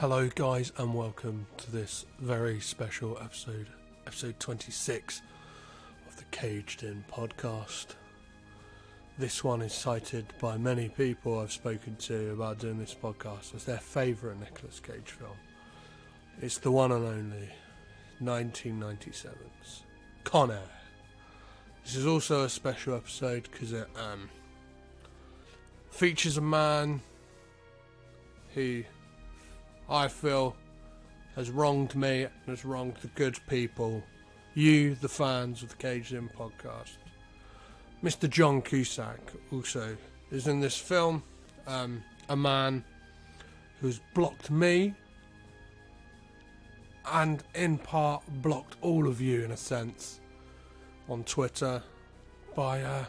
Hello guys and welcome to this very special episode 26 of the Caged In podcast. This one is cited by many people I've spoken to about doing this podcast as their favourite Nicolas Cage film. It's the one and only 1997's Con Air. This is also a special episode because it features a man who I feel has wronged me and has wronged the good people, you, the fans of the Caged In podcast. Mr. John Cusack also is in this film, a man who's blocked me and in part blocked all of you in a sense on Twitter and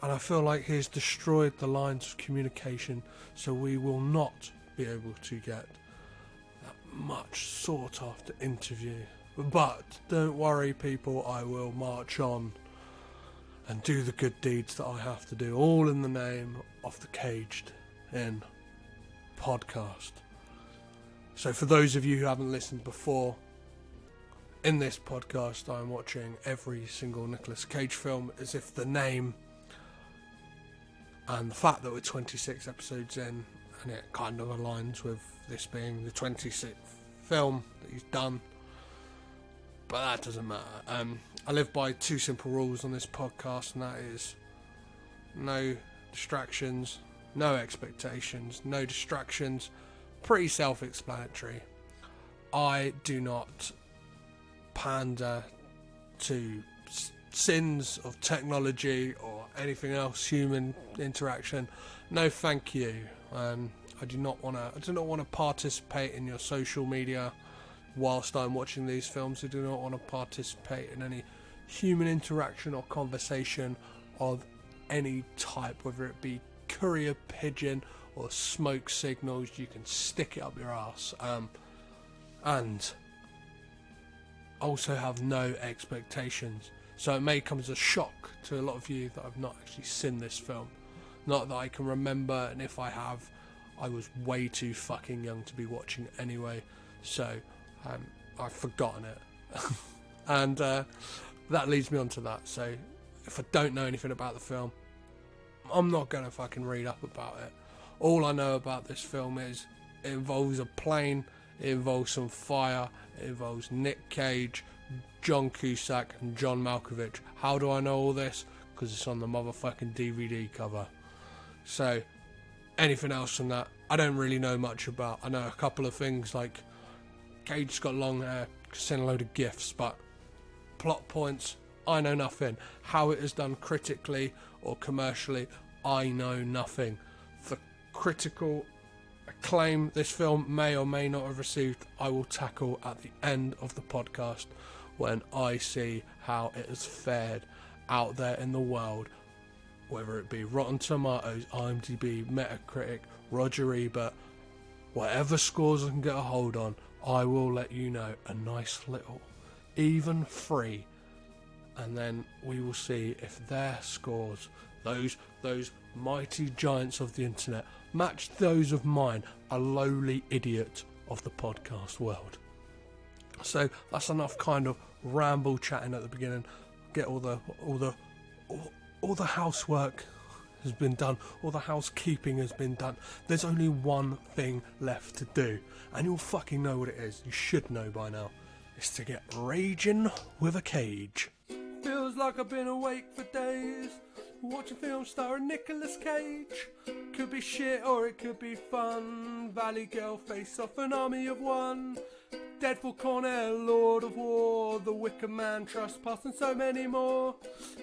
I feel like he's destroyed the lines of communication, so we will not be able to get that much sought after interview. But don't worry people, I will march on and do the good deeds that I have to do, all in the name of the Caged In podcast. So for those of you who haven't listened before, in this podcast I'm watching every single Nicolas Cage film as if the name and the fact that we're 26 episodes in, and it kind of aligns with this being the 26th film that he's done, but that doesn't matter. I live by two simple rules on this podcast, and that is no distractions, no expectations, no distractions. Pretty self-explanatory. I do not pander to sins of technology or anything else, human interaction. No, thank you. I do not want to participate in your social media whilst I'm watching these films. I do not want to participate in any human interaction or conversation of any type, whether it be courier pigeon or smoke signals. You can stick it up your ass. And also have no expectations. So it may come as a shock to a lot of you that I've not actually seen this film. Not that I can remember, and if I have, I was way too fucking young to be watching it anyway. So I've forgotten it. And that leads me on to that. So if I don't know anything about the film, I'm not going to fucking read up about it. All I know about this film is it involves a plane, it involves some fire, it involves Nick Cage, John Cusack and John Malkovich. How do I know all this? Because it's on the motherfucking DVD cover. So anything else from that, I don't really know much about. I know a couple of things like Cage's got long hair, send a load of gifts, but plot points, I know nothing. How it is done critically or commercially, I know nothing. The critical acclaim this film may or may not have received, I will tackle at the end of the podcast when I see how it has fared out there in the world, whether it be Rotten Tomatoes, IMDb, Metacritic, Roger Ebert, whatever scores I can get a hold on, I will let you know. A nice little even free, and then we will see if their scores, those mighty giants of the internet, match those of mine, a lowly idiot of the podcast world. So that's enough kind of ramble chatting at the beginning. Get all the housework has been done, all the housekeeping has been done. There's only one thing left to do, and you'll fucking know what it is. You should know by now. It's to get raging with a cage. Feels like I've been awake for days, watching films starring Nicolas Cage. Could be shit or it could be fun. Valley Girl, Face Off, An Army of One, Deadpool, Con Air, Lord of War, The Wicker Man, Trespass, and so many more.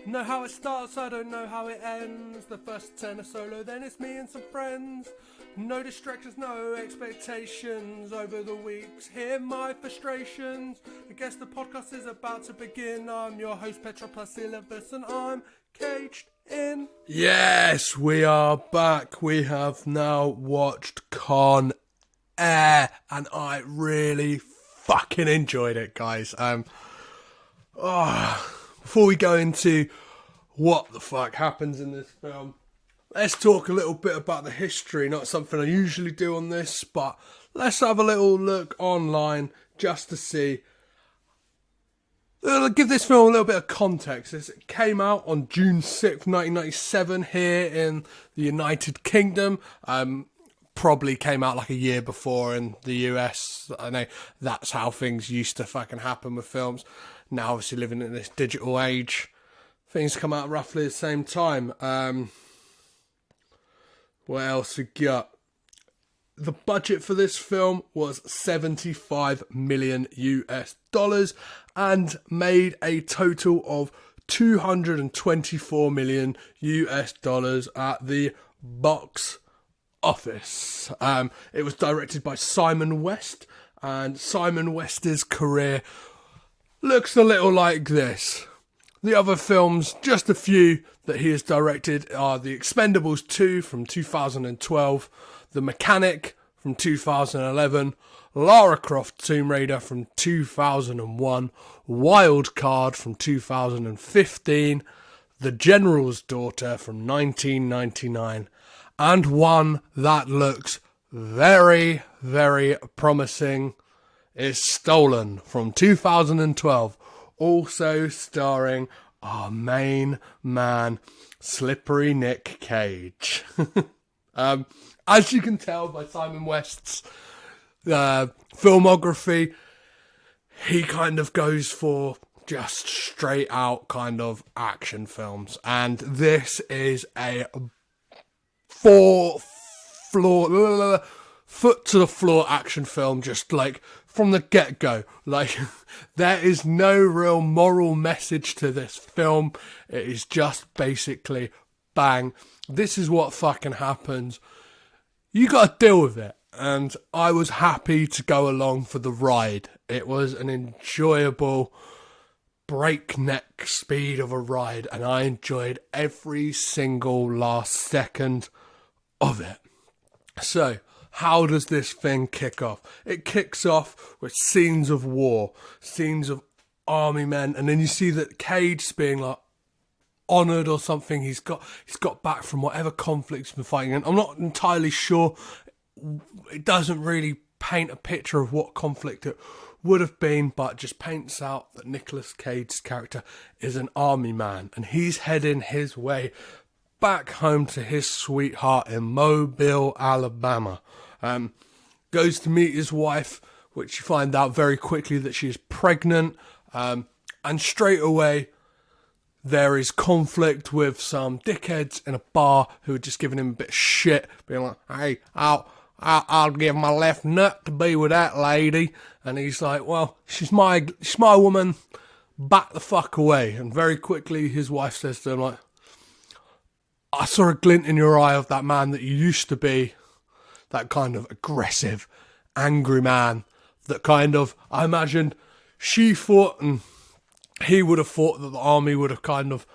Know how it starts, I don't know how it ends. The first 10 are solo, then it's me and some friends. No distractions, no expectations. Over the weeks, hear my frustrations. I guess the podcast is about to begin. I'm your host, Petra Plasilivus, and I'm Caged In. Yes, we are back. We have now watched Con Air, and I really fucking enjoyed it, guys. Before we go into what the fuck happens in this film, let's talk a little bit about the history. Not something I usually do on this, but let's have a little look online just to see. I'll give this film a little bit of context. It came out on June 6th, 1997 here in the United Kingdom. Probably came out like a year before in the US. I know that's how things used to fucking happen with films. Now, obviously, living in this digital age, things come out roughly the same time. What else we got? The budget for this film was $75 million and made a total of $224 million at the box office. It was directed by Simon West, and Simon West's career looks a little like this. The other films, just a few that he has directed, are The Expendables 2 from 2012, The Mechanic from 2011, Lara Croft Tomb Raider from 2001, Wild Card from 2015, The General's Daughter from 1999, and one that looks very, very promising is Stolen from 2012, also starring our main man, Slippery Nick Cage. As you can tell by Simon West's filmography, he kind of goes for just straight out kind of action films. And this is a foot to the floor action film, just like from the get-go. Like, there is no real moral message to this film. It is just basically bang. This is what fucking happens. You got to deal with it. And I was happy to go along for the ride. It was an enjoyable breakneck speed of a ride, and I enjoyed every single last second of it. So, how does this thing kick off? It kicks off with scenes of war, scenes of army men, and then you see that Cage being like honoured or something. He's got back from whatever conflict he's been fighting, and I'm not entirely sure. It doesn't really paint a picture of what conflict it would have been, but just paints out that Nicolas Cage's character is an army man, and he's heading his way back home to his sweetheart in Mobile, Alabama. Goes to meet his wife, which you find out very quickly that she's pregnant, and straight away there is conflict with some dickheads in a bar who are just giving him a bit of shit, being like, hey, I'll give my left nut to be with that lady. And he's like, well, she's my woman, back the fuck away. And very quickly his wife says to him, like, I saw a glint in your eye of that man that you used to be, that kind of aggressive, angry man, that kind of, I imagined she fought and he would have thought that the army would have kind of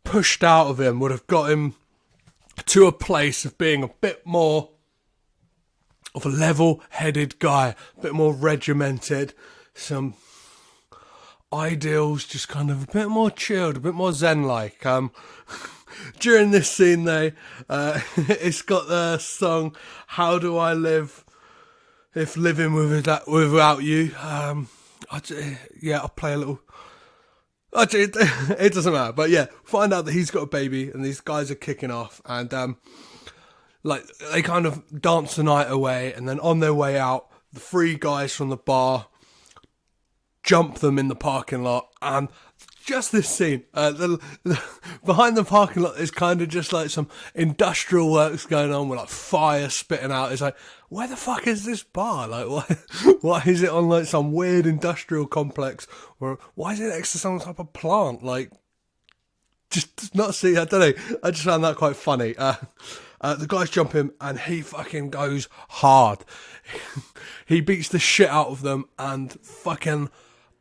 pushed out of him, would have got him to a place of being a bit more of a level-headed guy, a bit more regimented, some ideals just kind of a bit more chilled, a bit more zen-like. During this scene, it's got the song "How Do I Live If Living Without You." I'll play a little. Actually, it doesn't matter. But yeah, find out that he's got a baby, and these guys are kicking off, and they kind of dance the night away, and then on their way out, the three guys from the bar jump them in the parking lot, and just this scene, behind the parking lot is kind of just like some industrial works going on with like fire spitting out. It's like, where the fuck is this bar? Like, why is it on like some weird industrial complex? Or why is it next to some type of plant? Like, just not see. I don't know. I just found that quite funny. The guys jump him and he fucking goes hard. He beats the shit out of them and fucking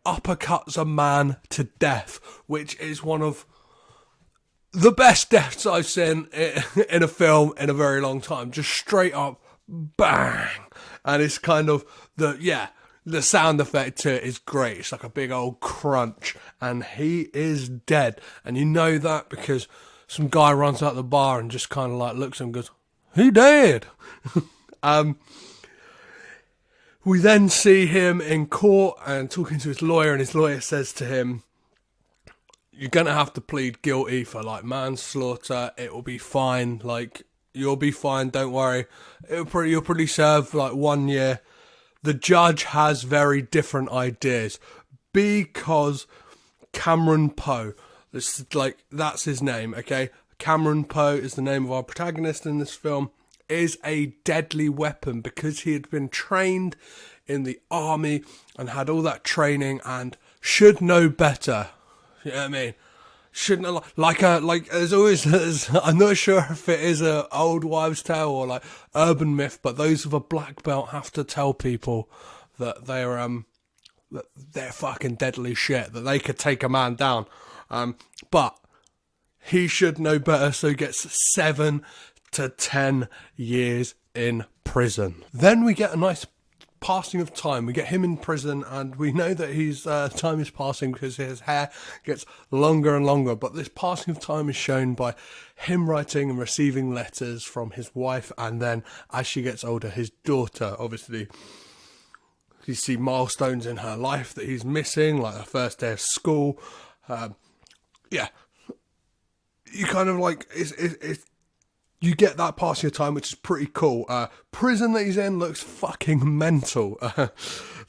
uppercuts a man to death, which is one of the best deaths I've seen in a film in a very long time. Just straight up bang. And it's kind of the sound effect to it is great. It's like a big old crunch, and he is dead. And you know that because some guy runs out the bar and just kind of like looks at him and goes, he dead. We then see him in court and talking to his lawyer, and his lawyer says to him, you're going to have to plead guilty for, like, manslaughter. It will be fine. Like, you'll be fine. Don't worry. You'll probably serve, like, 1 year. The judge has very different ideas because Cameron Poe, that's his name, okay? Cameron Poe is the name of our protagonist in this film, is a deadly weapon because he had been trained in the army and had all that training and should know better. You know what I mean? Should know, like as always, I'm not sure if it is a old wives' tale or like urban myth, but those with a black belt have to tell people that they're fucking deadly shit, that they could take a man down. But he should know better, so he gets 7 to 10 years in prison. Then we get a nice passing of time. We get him in prison, and we know that his time is passing because his hair gets longer and longer. But this passing of time is shown by him writing and receiving letters from his wife, and then as she gets older, his daughter. Obviously, you see milestones in her life that he's missing, like her first day of school. You kind of like you get that passing of time, which is pretty cool. Prison that he's in looks fucking mental.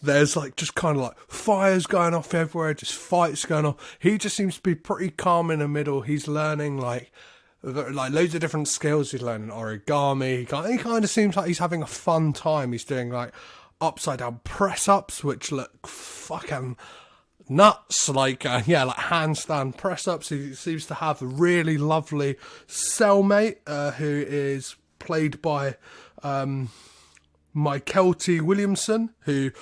There's like just kind of like fires going off everywhere, just fights going on. He just seems to be pretty calm in the middle. He's learning like loads of different skills. He's learning origami. He kind of seems like he's having a fun time. He's doing like upside down press ups, which look fucking nuts, like handstand press ups. He seems to have a really lovely cellmate who is played by Mykelti Williamson, who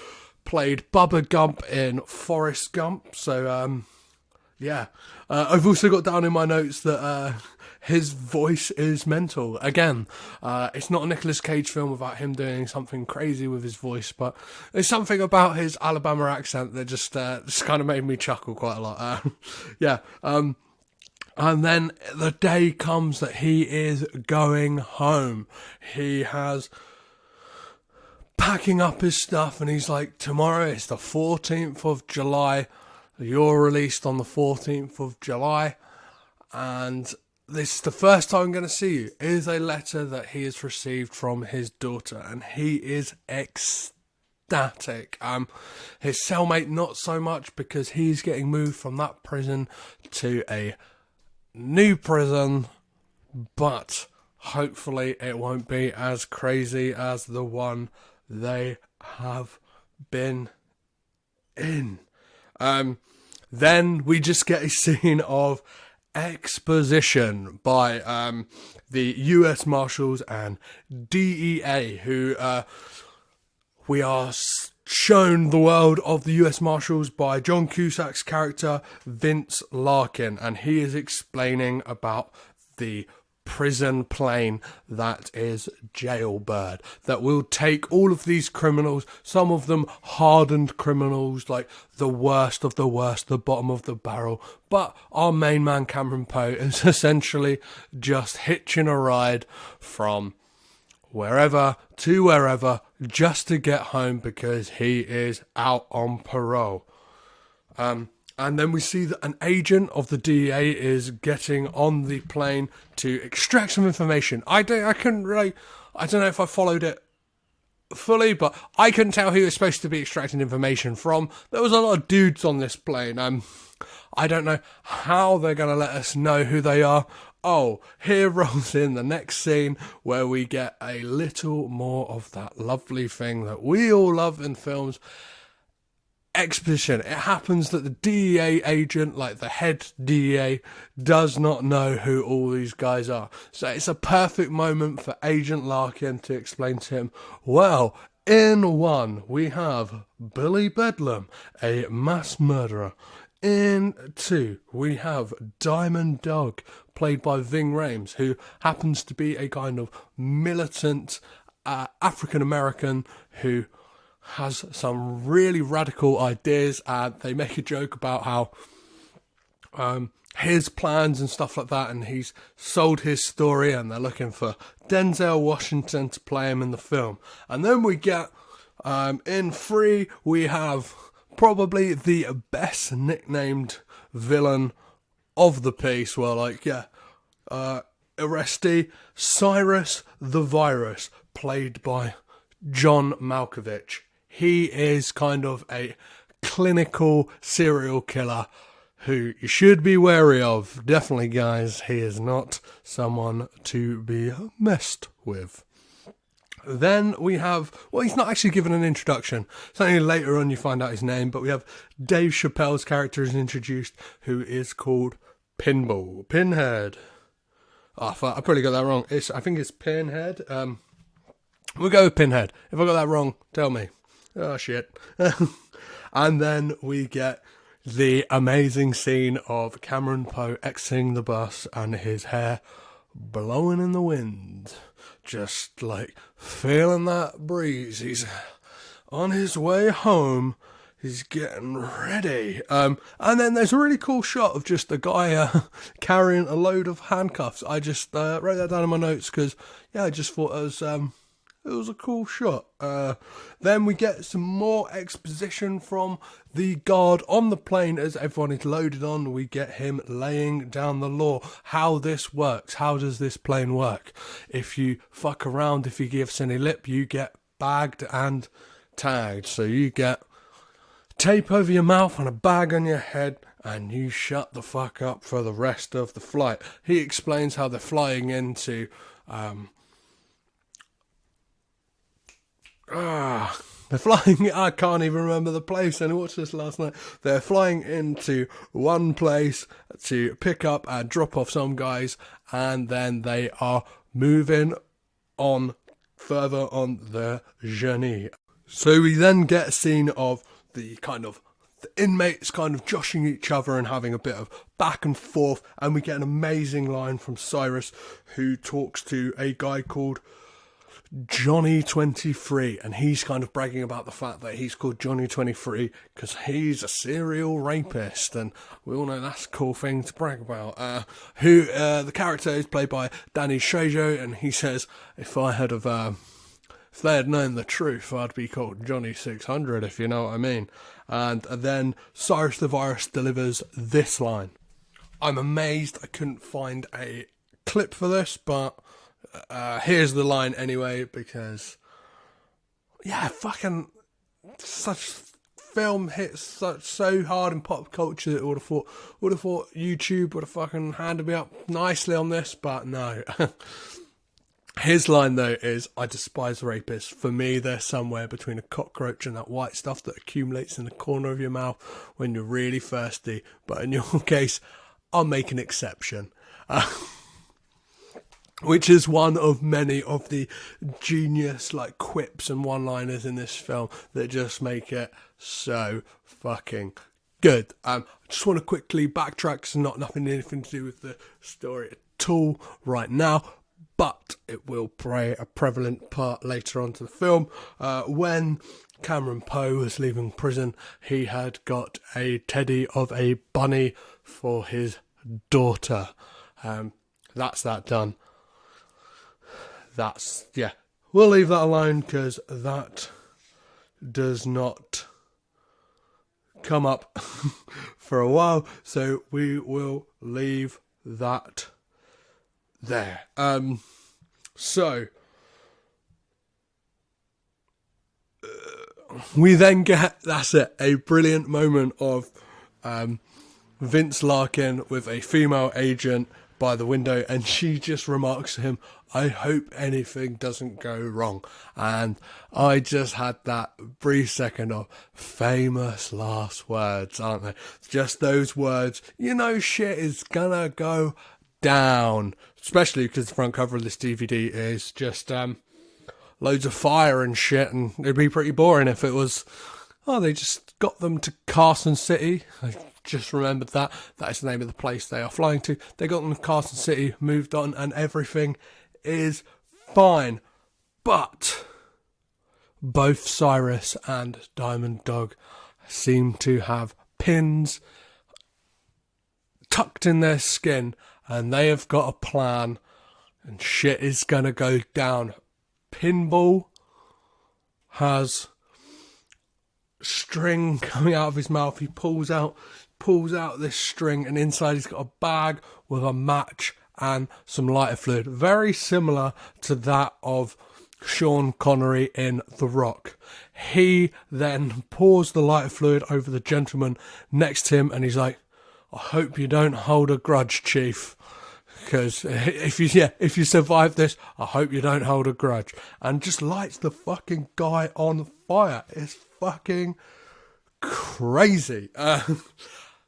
played Bubba Gump in Forrest Gump. So I've also got down in my notes that his voice is mental. Again, it's not a Nicolas Cage film about him doing something crazy with his voice, but there's something about his Alabama accent that just kind of made me chuckle quite a lot. And then the day comes that he is going home. He has packing up his stuff, and he's like, tomorrow is the 14th of July. You're released on the 14th of July, and this is the first time I'm going to see you. It is a letter that he has received from his daughter, and he is ecstatic. His cellmate not so much, because he's getting moved from that prison to a new prison, but hopefully it won't be as crazy as the one they have been in. Then we just get a scene of exposition by the US Marshals and DEA, who we are shown the world of the US Marshals by John Cusack's character Vince Larkin, and he is explaining about the prison plane that is Jailbird, that will take all of these criminals, some of them hardened criminals, like the worst of the worst, the bottom of the barrel, but our main man Cameron Poe is essentially just hitching a ride from wherever to wherever just to get home because he is out on parole. And then we see that an agent of the DEA is getting on the plane to extract some information. I don't know if I followed it fully, but I couldn't tell who he was supposed to be extracting information from. There was a lot of dudes on this plane. I don't know how they're going to let us know who they are. Oh, here rolls in the next scene where we get a little more of that lovely thing that we all love in films. Exposition. It happens that the DEA agent, like the head DEA, does not know who all these guys are. So it's a perfect moment for Agent Larkin to explain to him, well, in one, we have Billy Bedlam, a mass murderer. In two, we have Diamond Dog, played by Ving Rhames, who happens to be a kind of militant African-American who has some really radical ideas, and they make a joke about how his plans and stuff like that, and he's sold his story, and they're looking for Denzel Washington to play him in the film. And then we get In 3, we have probably the best nicknamed villain of the piece. Well, arrestee Cyrus the Virus, played by John Malkovich. He is kind of a clinical serial killer who you should be wary of. Definitely, guys, he is not someone to be messed with. Then we have, well, he's not actually given an introduction. It's only later on you find out his name, but we have Dave Chappelle's character is introduced, who is called Pinhead. Oh, I probably got that wrong. I think it's Pinhead. We'll go with Pinhead. If I got that wrong, tell me. Oh, shit. And then we get the amazing scene of Cameron Poe exiting the bus and his hair blowing in the wind. Just like feeling that breeze. He's on his way home. He's getting ready. And then there's a really cool shot of just a guy carrying a load of handcuffs. I just wrote that down in my notes because, yeah, I just thought it was a cool shot. Then we get some more exposition from the guard on the plane as everyone is loaded on. We get him laying down the law, how this works. How does this plane work? If you fuck around, if you give us any lip, you get bagged and tagged. So you get tape over your mouth and a bag on your head, and you shut the fuck up for the rest of the flight. He explains how they're flying into they're flying, I can't even remember the place, and I watched this last night. They're flying into one place to pick up and drop off some guys, and then they are moving on further on their journey. So we then get a scene of the inmates kind of joshing each other and having a bit of back and forth, and we get an amazing line from Cyrus, who talks to a guy called Johnny 23, and he's kind of bragging about the fact that he's called Johnny 23 because he's a serial rapist, and we all know that's a cool thing to brag about. The character is played by Danny Trejo, and he says, if they had known the truth, I'd be called Johnny 600, if you know what I mean. And then Cyrus the Virus delivers this line. I'm amazed I couldn't find a clip for this, but here's the line anyway, because such film hits so hard in pop culture that would have thought YouTube would have fucking handed me up nicely on this, but no. His line though is, I despise rapists. For me, they're somewhere between a cockroach and that white stuff that accumulates in the corner of your mouth when you're really thirsty. But in your case, I'll make an exception. Which is one of many of the genius quips and one-liners in this film that just make it so fucking good. I just want to quickly backtrack, so anything to do with the story at all right now, but it will play a prevalent part later on to the film. When Cameron Poe was leaving prison, he had got a teddy of a bunny for his daughter. That's that done. We'll leave that alone because that does not come up for a while, so we will leave that there. We then get, a brilliant moment of Vince Larkin with a female agent by the window, and she just remarks to him, I hope anything doesn't go wrong. And I just had that brief second of famous last words, aren't they? Just those words, shit is gonna go down. Especially because the front cover of this DVD is just loads of fire and shit, and it'd be pretty boring if it was, they just got them to Carson City. I just remembered that is the name of the place they are flying to. They got them to Carson City, moved on, and everything is fine. But both Cyrus and Diamond Dog seem to have pins tucked in their skin, and they have got a plan, and shit is gonna go down. Pinball has string coming out of his mouth. He pulls out this string, and inside he's got a bag with a match and some lighter fluid, very similar to that of Sean Connery in The Rock. He then pours the lighter fluid over the gentleman next to him, and he's like, I hope you don't hold a grudge, Chief, because if you survive this, I hope you don't hold a grudge. And just lights the fucking guy on fire. It's fucking crazy.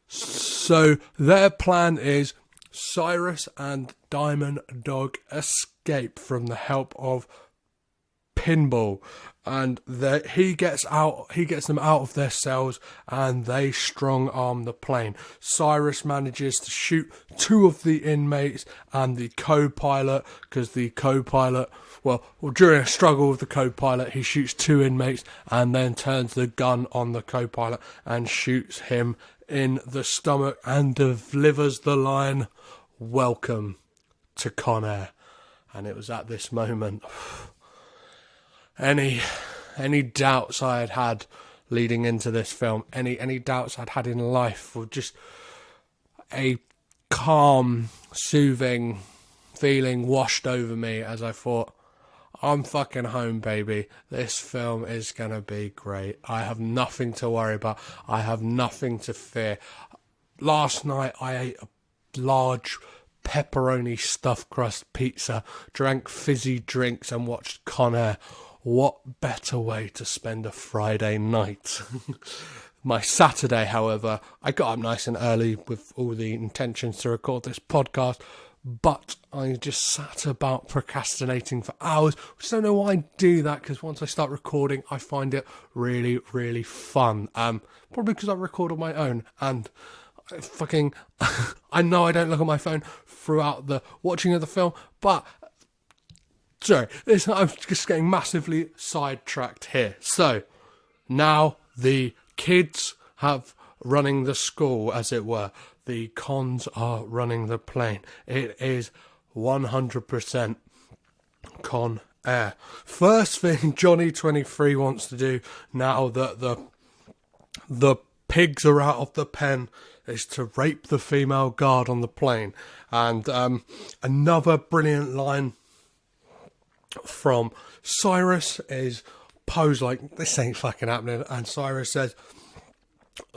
So their plan is Cyrus and Diamond Dog escape from the help of Pinball, and he gets them out of their cells, and they strong arm the plane. Cyrus manages to shoot 2 of the inmates and the co-pilot, because the co-pilot, well, during a struggle with the co-pilot, he shoots 2 inmates and then turns the gun on the co-pilot and shoots him in the stomach and delivers the line, "Welcome to Con Air." And it was at this moment, any doubts I had leading into this film, any doubts I'd had in life, or just a calm, soothing feeling washed over me as I thought, I'm fucking home, baby. This film is going to be great. I have nothing to worry about. I have nothing to fear. Last night I ate a large pepperoni stuffed crust pizza, drank fizzy drinks and watched Con Air. What better way to spend a Friday night? My Saturday, however, I got up nice and early with all the intentions to record this podcast, but I just sat about procrastinating for hours. I just don't know why I do that, because once I start recording, I find it really, really fun. Probably because I record on my own, and I know I don't look at my phone throughout the watching of the film, but sorry, I'm just getting massively sidetracked here. So now the kids have running the school, as it were. The cons are running the plane. It is 100% Con Air. First thing Johnny 23 wants to do now that the pigs are out of the pen is to rape the female guard on the plane. And another brilliant line from Cyrus is posed like, this ain't fucking happening. And Cyrus says,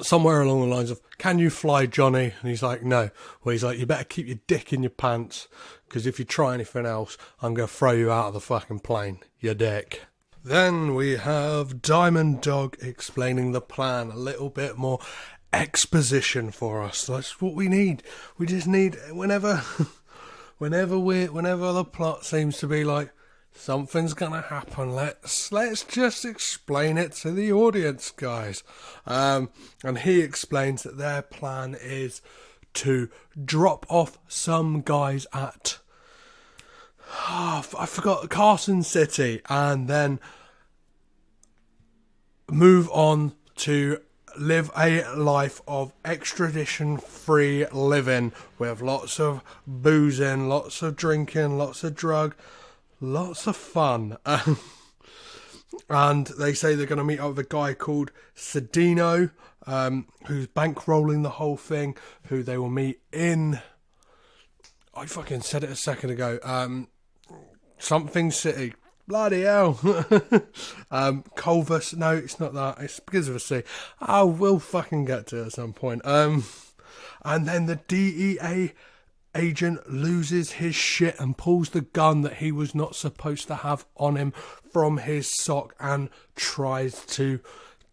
somewhere along the lines of, can you fly, Johnny? And he's like, no. Well, he's like, you better keep your dick in your pants, because if you try anything else, I'm going to throw you out of the fucking plane, you dick. Then we have Diamond Dog explaining the plan, a little bit more exposition for us. That's what we need. We just need, whenever the plot seems to be like, something's gonna happen, let's just explain it to the audience, guys. And he explains that their plan is to drop off some guys at I forgot, Carson City, and then move on to live a life of extradition-free living with lots of boozing, lots of drinking, lots of drug, lots of fun. And they say they're going to meet up with a guy called Cedino, who's bankrolling the whole thing, who they will meet in, I fucking said it a second ago, something City. Bloody hell. Culver, no, it's not that. It's because of a C. I will fucking get to it at some point. And then the DEA agent loses his shit and pulls the gun that he was not supposed to have on him from his sock and tries to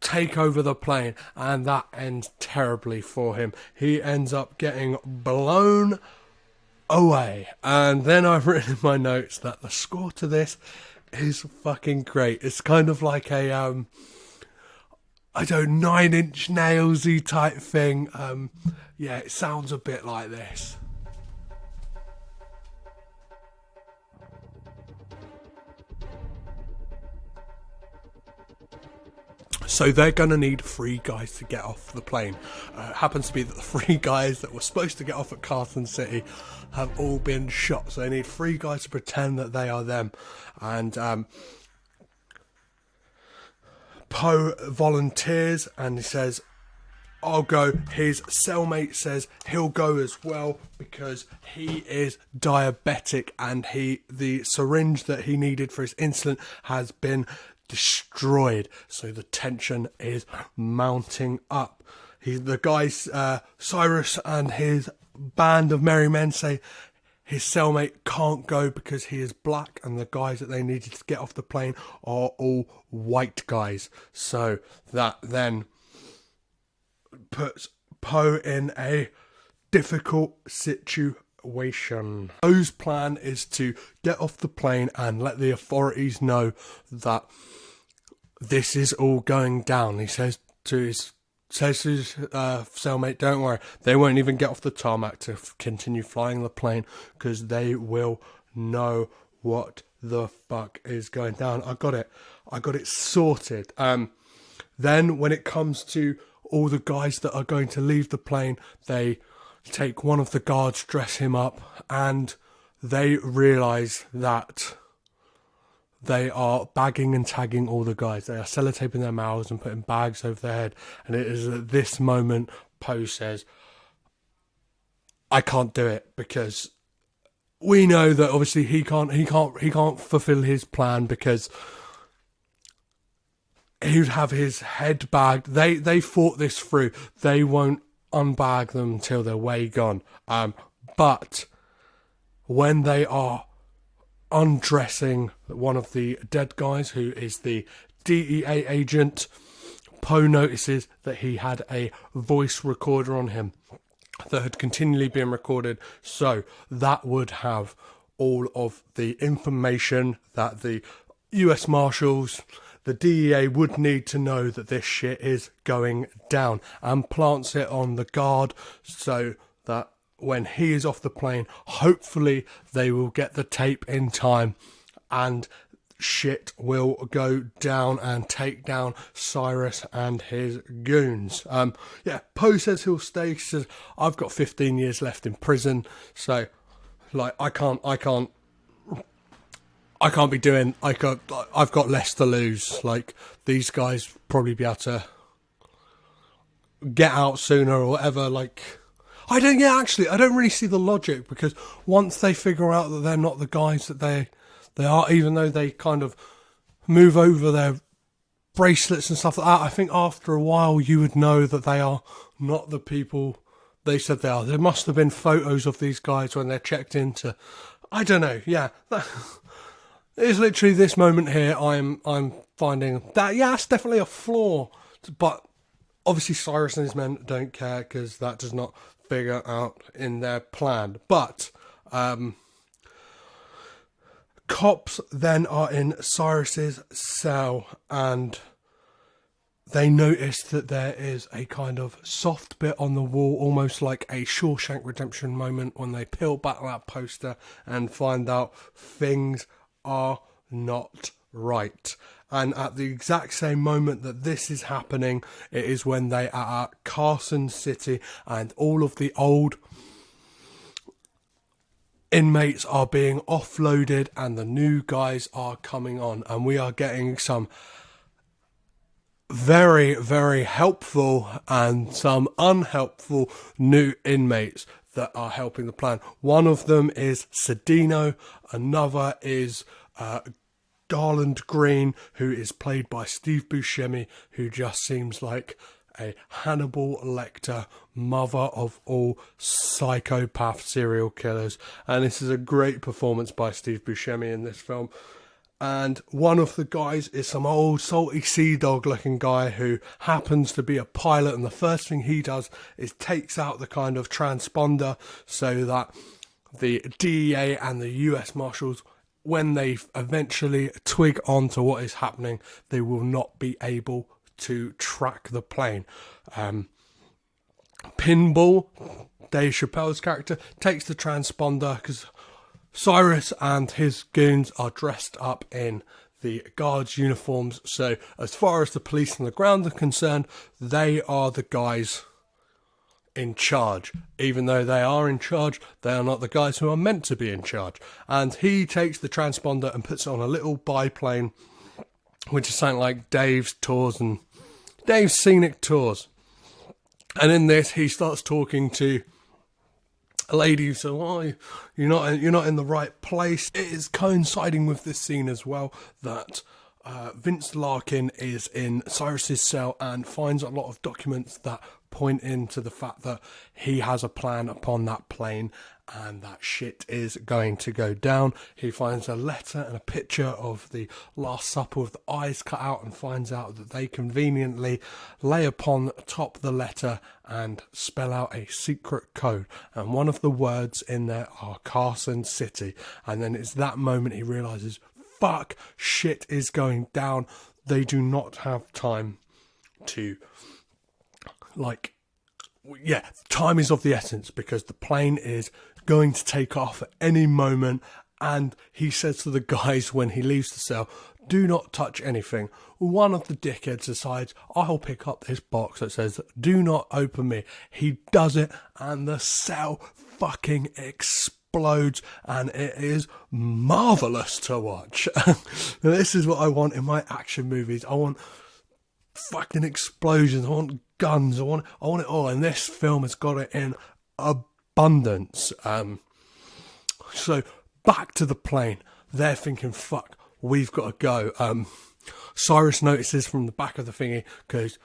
take over the plane, and that ends terribly for him. He ends up getting blown away. And then I've written in my notes that the score to this is fucking great. It's kind of like a 9 Inch Nails-y type thing. Yeah, it sounds a bit like this. So they're going to need 3 guys to get off the plane. It happens to be that the 3 guys that were supposed to get off at Carson City have all been shot. So they need 3 guys to pretend that they are them. And Poe volunteers and he says, I'll go. His cellmate says he'll go as well because he is diabetic and the syringe that he needed for his insulin has been destroyed. So the tension is mounting up. The guys, Cyrus and his band of merry men say his cellmate can't go because he is black and the guys that they needed to get off the plane are all white guys. So that then puts Poe in a difficult situation. Poe's plan is to get off the plane and let the authorities know that this is all going down. He says to his cellmate, don't worry, they won't even get off the tarmac to continue flying the plane because they will know what the fuck is going down. I got it sorted. Then when it comes to all the guys that are going to leave the plane, they take one of the guards, dress him up, and they realise that they are bagging and tagging all the guys. They are sellotaping their mouths and putting bags over their head. And it is at this moment Poe says, I can't do it, because we know that obviously he can't fulfill his plan because he would have his head bagged. They thought this through. They won't unbag them until they're way gone. But when they are undressing one of the dead guys, who is the DEA agent, Poe notices that he had a voice recorder on him that had continually been recorded, so that would have all of the information that the US Marshals, the DEA would need to know that this shit is going down, and plants it on the guard so that when he is off the plane, hopefully they will get the tape in time and shit will go down and take down Cyrus and his goons. Poe says he'll stay. He says, I've got 15 years left in prison, so like I've got less to lose. Like, these guys probably be able to get out sooner or whatever. Like, I don't really see the logic, because once they figure out that they're not the guys that they are, even though they kind of move over their bracelets and stuff like that, I think after a while you would know that they are not the people they said they are. There must have been photos of these guys when they're checked into, I don't know, it's literally this moment here I'm finding that, it's definitely a flaw, but obviously Cyrus and his men don't care because that does not figure out in their plan. But cops then are in Cyrus's cell and they notice that there is a kind of soft bit on the wall, almost like a Shawshank Redemption moment, when they peel back that poster and find out things are not right. And at the exact same moment that this is happening, it is when they are at Carson City and all of the old inmates are being offloaded and the new guys are coming on, and we are getting some very, very helpful and some unhelpful new inmates that are helping the plan. One of them is Cedino, another is Garland Green, who is played by Steve Buscemi, who just seems like a Hannibal Lecter, mother of all psychopath serial killers. And this is a great performance by Steve Buscemi in this film. And one of the guys is some old salty sea dog looking guy who happens to be a pilot, and the first thing he does is takes out the kind of transponder so that the DEA and the US Marshals, when they eventually twig on to what is happening, they will not be able to track the plane. Pinball, Dave Chappelle's character, takes the transponder because Cyrus and his goons are dressed up in the guards' uniforms. So as far as the police on the ground are concerned, they are the guys in charge. Even though they are in charge, they are not the guys who are meant to be in charge. And he takes the transponder and puts it on a little biplane which is something like Dave's scenic tours. And in this, he starts talking to a lady who says, "Oh, you're not in the right place." It is coinciding with this scene as well that Vince Larkin is in Cyrus's cell and finds a lot of documents that point into the fact that he has a plan upon that plane and that shit is going to go down. He finds a letter and a picture of the Last Supper with the eyes cut out and finds out that they conveniently lay upon top the letter and spell out a secret code. And one of the words in there are Carson City. And then it's that moment he realises, fuck, shit is going down. They do not have time to, time is of the essence because the plane is going to take off at any moment. And he says to the guys when he leaves the cell, do not touch anything. One of the dickheads decides, I'll pick up this box that says, do not open me. He does it and the cell fucking explodes and it is marvellous to watch. This is what I want in my action movies. I want fucking explosions. I want guns. I want it all. And this film has got it in abundance. So back to the plane. They're thinking, fuck, we've got to go. Cyrus notices from the back of the thingy because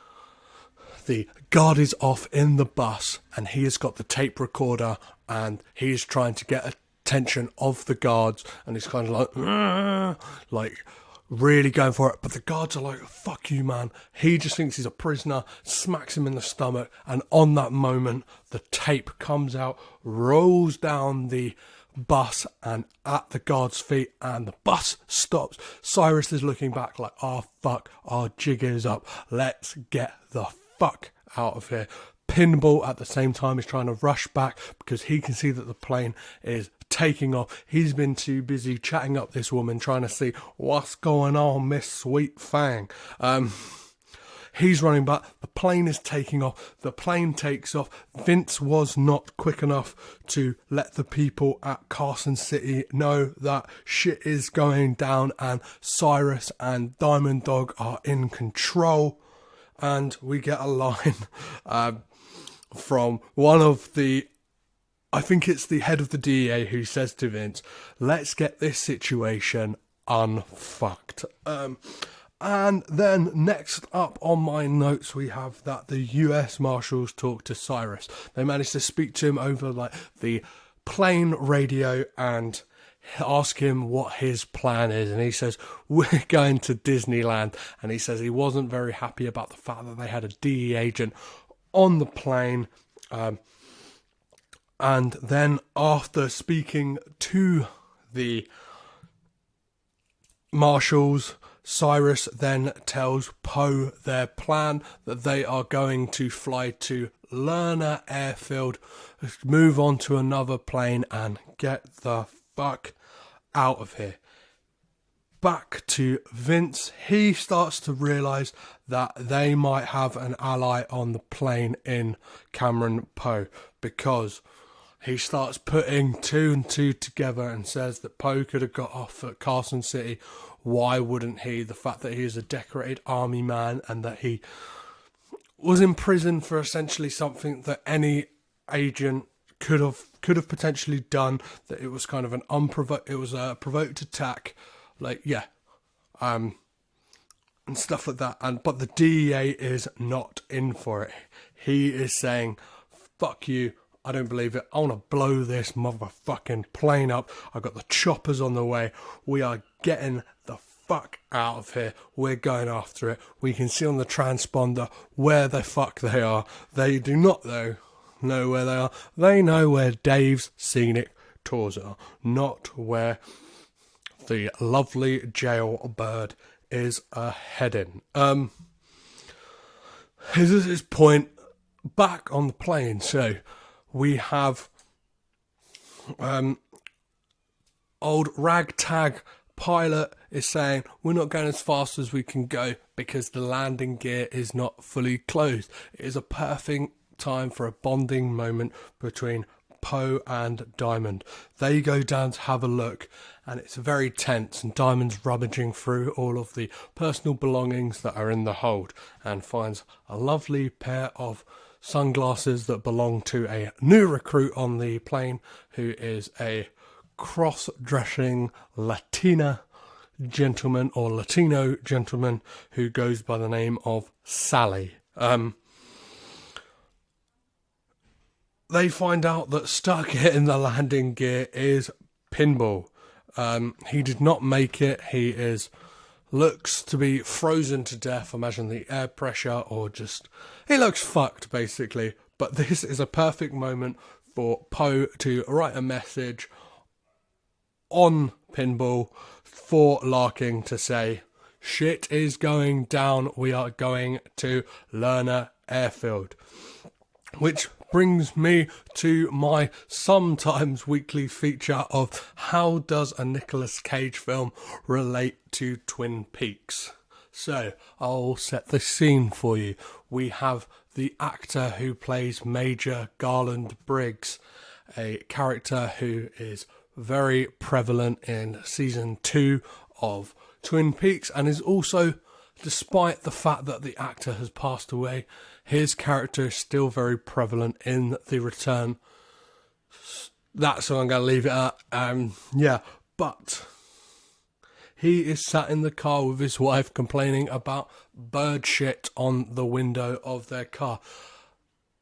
the guard is off in the bus and he has got the tape recorder and he's trying to get attention of the guards and he's kind of like really going for it. But the guards are like, fuck you, man. He just thinks he's a prisoner, smacks him in the stomach. And on that moment, the tape comes out, rolls down the bus and at the guard's feet and the bus stops. Cyrus is looking back like, oh fuck, our jig is up. Let's get the fuck out of here. Pinball at the same time is trying to rush back because he can see that the plane is taking off. He's been too busy chatting up this woman, trying to see what's going on, Miss Sweet Fang. He's running back. The plane is taking off. The plane takes off. Vince was not quick enough to let the people at Carson City know that shit is going down and Cyrus and Diamond Dog are in control. And we get a line from one of the, I think it's the head of the DEA who says to Vince, let's get this situation unfucked. And then next up on my notes, we have that the US Marshals talk to Cyrus. They manage to speak to him over like the plane radio and ask him what his plan is. And he says, we're going to Disneyland. And he says he wasn't very happy about the fact that they had a DEA agent on the plane. And then after speaking to the Marshals, Cyrus then tells Poe their plan, that they are going to fly to Lerner Airfield, move on to another plane and get the fuck out of here. Back to Vince. He starts to realise that they might have an ally on the plane in Cameron Poe, because he starts putting two and two together and says that Poe could have got off at Carson City. Why wouldn't he? The fact that he is a decorated army man and that he was in prison for essentially something that any agent could have potentially done. That it was kind of it was a provoked attack, and stuff like that. But the DEA is not in for it. He is saying, "Fuck you. I don't believe it. I want to blow this motherfucking plane up. I've got the choppers on the way. We are getting the fuck out of here. We're going after it." We can see on the transponder where the fuck they are. They do not, though, know where they are. They know where Dave's scenic tours are, not where the lovely Jailbird is heading. This is his point back on the plane. So we have old ragtag pilot is saying, we're not going as fast as we can go because the landing gear is not fully closed. It is a perfect time for a bonding moment between Poe and Diamond. They go down to have a look, and it's very tense, and Diamond's rummaging through all of the personal belongings that are in the hold and finds a lovely pair of sunglasses that belong to a new recruit on the plane, who is a cross-dressing Latina gentleman, or Latino gentleman, who goes by the name of Sally. They find out that stuck in the landing gear is Pinball. He did not make it. He looks to be frozen to death. Imagine the air pressure, or just, he looks fucked basically. But this is a perfect moment for Poe to write a message on Pinball for Larkin to say, shit is going down, we are going to Lerner Airfield. Which brings me to my sometimes weekly feature of how does a Nicolas Cage film relate to Twin Peaks. So, I'll set the scene for you. We have the actor who plays Major Garland Briggs, a character who is very prevalent in season 2 of Twin Peaks, and is also, despite the fact that the actor has passed away, his character is still very prevalent in The Return. That's what I'm going to leave it at. But he is sat in the car with his wife complaining about bird shit on the window of their car.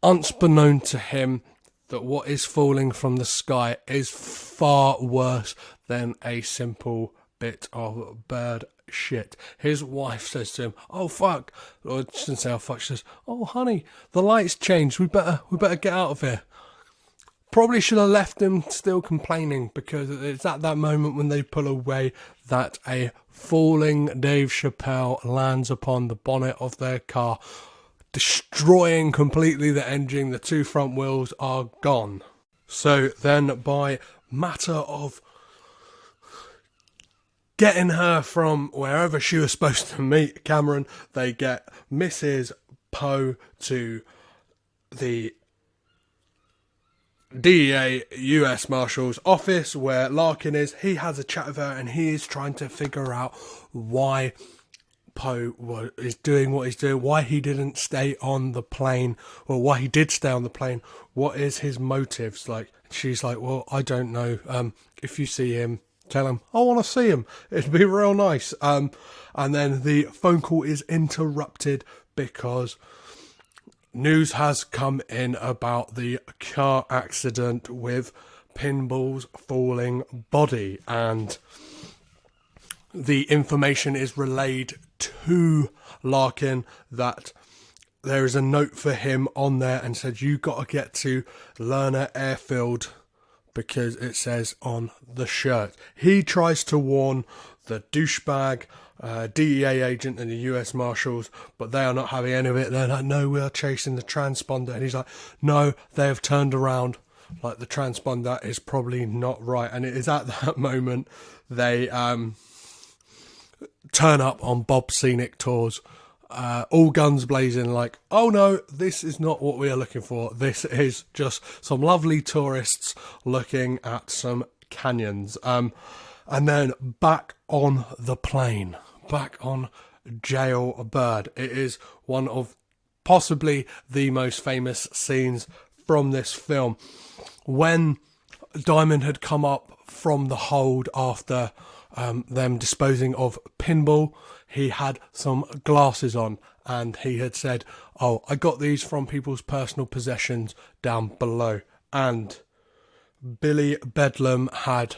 Unbeknown to him, that what is falling from the sky is far worse than a simple bit of bird shit. His wife says to him, "Oh fuck," or she doesn't say "oh fuck," she says, "Oh honey, the lights changed. We better get out of here." Probably should have left him still complaining, because it's at that moment when they pull away that a falling Dave Chappelle lands upon the bonnet of their car, destroying completely the engine. The 2 front wheels are gone. So then, by matter of getting her from wherever she was supposed to meet Cameron, they get Mrs. Poe to the DEA US Marshal's office where Larkin is. He has a chat with her, and he is trying to figure out why Poe is doing what he's doing, why he didn't stay on the plane, or why he did stay on the plane. What is his motives? Like, she's like, well, I don't know. If you see him, tell him I want to see him. It'd be real nice. And then the phone call is interrupted because news has come in about the car accident with Pinball's falling body, and the information is relayed to Larkin that there is a note for him on there, and said, you got to get to Lerner Airfield, because it says on the shirt. He tries to warn the douchebag DEA agent and the US Marshals, but they are not having any of it. They're like, no, we are chasing the transponder. And he's like, no, they have turned around. Like, the transponder is probably not right. And it is at that moment they turn up on Bob Scenic Tours, all guns blazing, like, oh no, this is not what we are looking for. This is just some lovely tourists looking at some canyons. And then back on the plane, back on Jailbird. It is one of possibly the most famous scenes from this film. When Diamond had come up from the hold after them disposing of Pinball, he had some glasses on, and he had said, oh, I got these from people's personal possessions down below. And Billy Bedlam had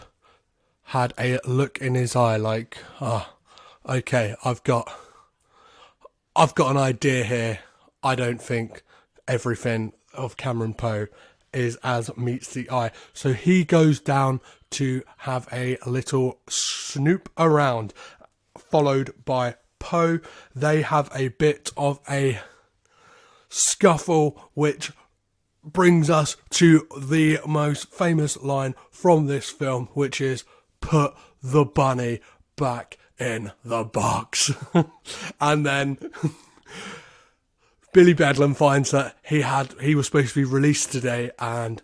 a look in his eye like, okay, I've got an idea here. I don't think everything of Cameron Poe is as meets the eye. So he goes down to have a little snoop around, followed by Poe. They have a bit of a scuffle, which brings us to the most famous line from this film, which is, put the bunny back in the box. And then Billy Bedlam finds that he was supposed to be released today, and